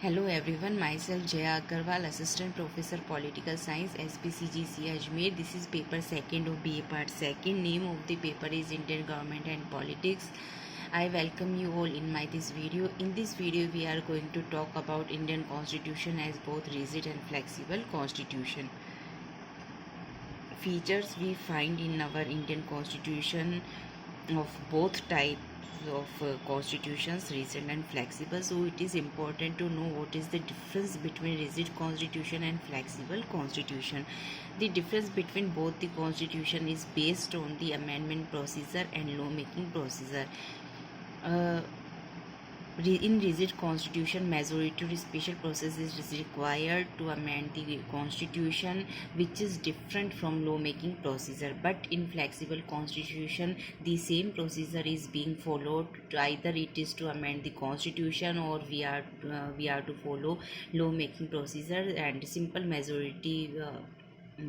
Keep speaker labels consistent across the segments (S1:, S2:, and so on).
S1: Hello everyone, myself Jaya Agarwal, Assistant Professor Political Science, SPCGC Ajmer. This is paper 2nd of BA Part 2nd. Name of the paper is Indian Government and Politics. I welcome you all in this video. In this video, we are going to talk about Indian Constitution as both rigid and flexible constitution. Features we find in our Indian Constitution of both types of constitutions, rigid and flexible. So it is important to know what is the difference between rigid constitution and flexible constitution. The difference between both the constitution is based on the amendment procedure and lawmaking procedure. In rigid constitution, majority or special process is required to amend the constitution, which is different from lawmaking procedure. But in flexible constitution, the same procedure is being followed. Either it is to amend the constitution or we are to follow lawmaking procedure, and simple majority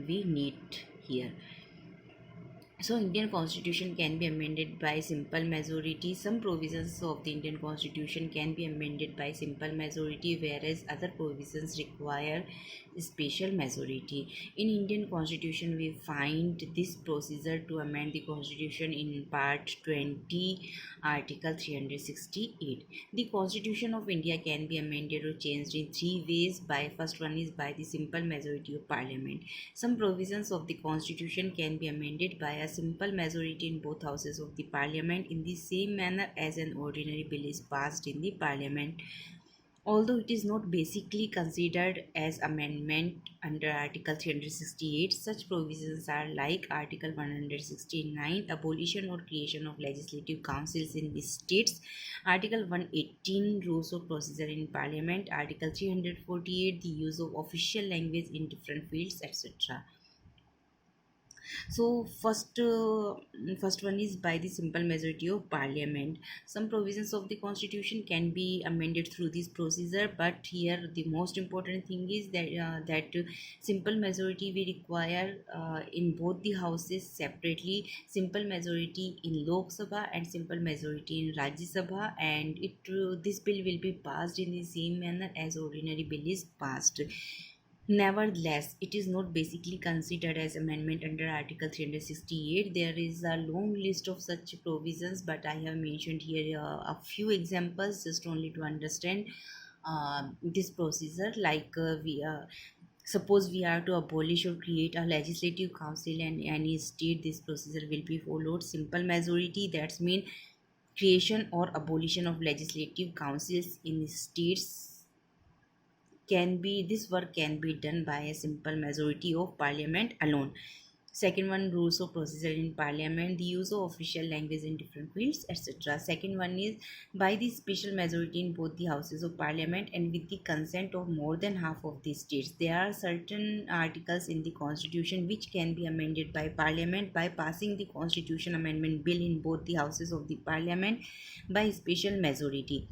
S1: we need here. So Indian Constitution can be amended by simple majority. Some provisions of the Indian Constitution can be amended by simple majority, whereas other provisions require special majority. In Indian Constitution, we find this procedure to amend the Constitution in Part 20, Article 368. The Constitution of India can be amended or changed in three ways. First one is by the simple majority of Parliament. Some provisions of the Constitution can be amended by a simple majority in both houses of the Parliament in the same manner as an ordinary bill is passed in the Parliament. Although it is not basically considered as amendment under Article 368, such provisions are like Article 169, abolition or creation of legislative councils in the states, Article 118, rules of procedure in Parliament, Article 348, the use of official language in different fields, etc. So first one is by the simple majority of Parliament. Some provisions of the Constitution can be amended through this procedure, but here the most important thing is that simple majority we require in both the houses separately. Simple majority in Lok Sabha and simple majority in Rajya Sabha, and this bill will be passed in the same manner as ordinary bill is passed. Nevertheless, it is not basically considered as amendment under Article 368. There is a long list of such provisions, but I have mentioned here a few examples just only to understand this procedure. Suppose we are to abolish or create a legislative council in any state, this procedure will be followed. Simple majority, that's mean creation or abolition of legislative councils in states this work can be done by a simple majority of Parliament alone. Second one, rules of procedure in Parliament, the use of official language in different fields, etc. Second one is by the special majority in both the houses of Parliament and with the consent of more than half of the states. There are certain articles in the Constitution which can be amended by Parliament by passing the Constitution Amendment Bill in both the houses of the Parliament by special majority.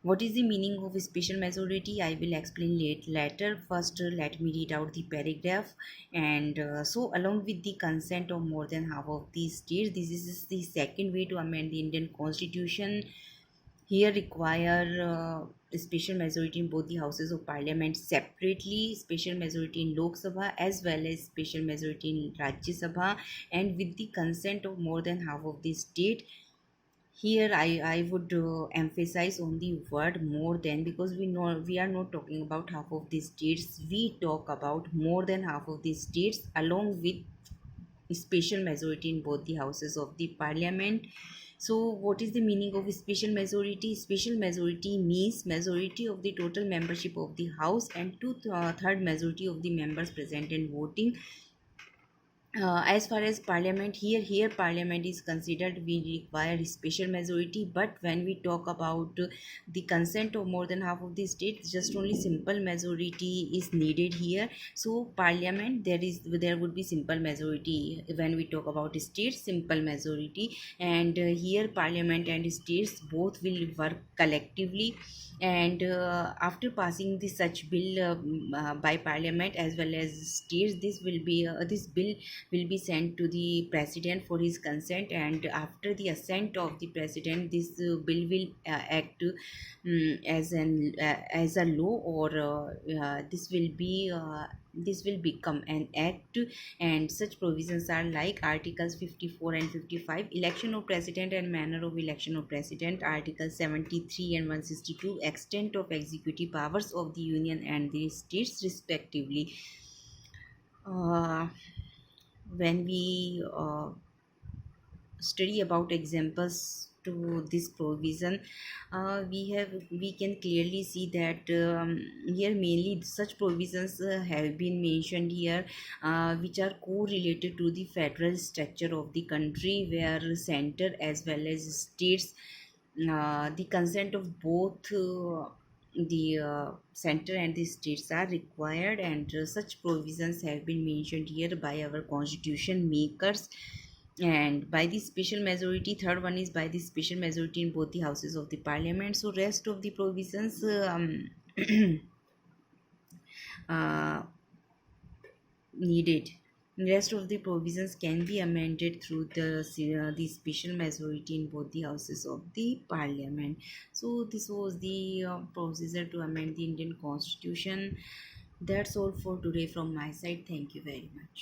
S1: What is the meaning of special majority? I will explain later. First, let me read out the paragraph. And so, along with the consent of more than half of the states, this is the second way to amend the Indian Constitution. Here, require special majority in both the houses of Parliament separately, special majority in Lok Sabha as well as special majority in Rajya Sabha, and with the consent of more than half of the state. Here I would emphasize on the word more than, because we are not talking about half of the states, we talk about more than half of the states along with special majority in both the houses of the Parliament. So what is the meaning of special majority? Special majority means majority of the total membership of the house and two-third majority of the members present and voting. As far as Parliament, here Parliament is considered, we require special majority, but when we talk about the consent of more than half of the states, just only simple majority is needed here. So Parliament, there would be simple majority. When we talk about states, simple majority, and here Parliament and states both will work collectively, and after passing the such bill by Parliament as well as states, this bill will be sent to the president for his consent, and after the assent of the president, this bill will act as a law, or this will become an act. And such provisions are like articles 54 and 55, election of president and manner of election of president; article 73 and 162, extent of executive powers of the union and the states respectively. uh, when we study about examples to this provision, we can clearly see that here mainly such provisions have been mentioned here, which are correlated to the federal structure of the country, where center as well as states, the consent of both the center and the states are required, and such provisions have been mentioned here by our constitution makers. And by the special majority, third one is by the special majority in both the houses of the parliament. So rest of the provisions uh, needed, rest of the provisions can be amended through the special majority in both the houses of the parliament. So this was the procedure to amend the Indian constitution. That's all for today from my side. Thank you very much.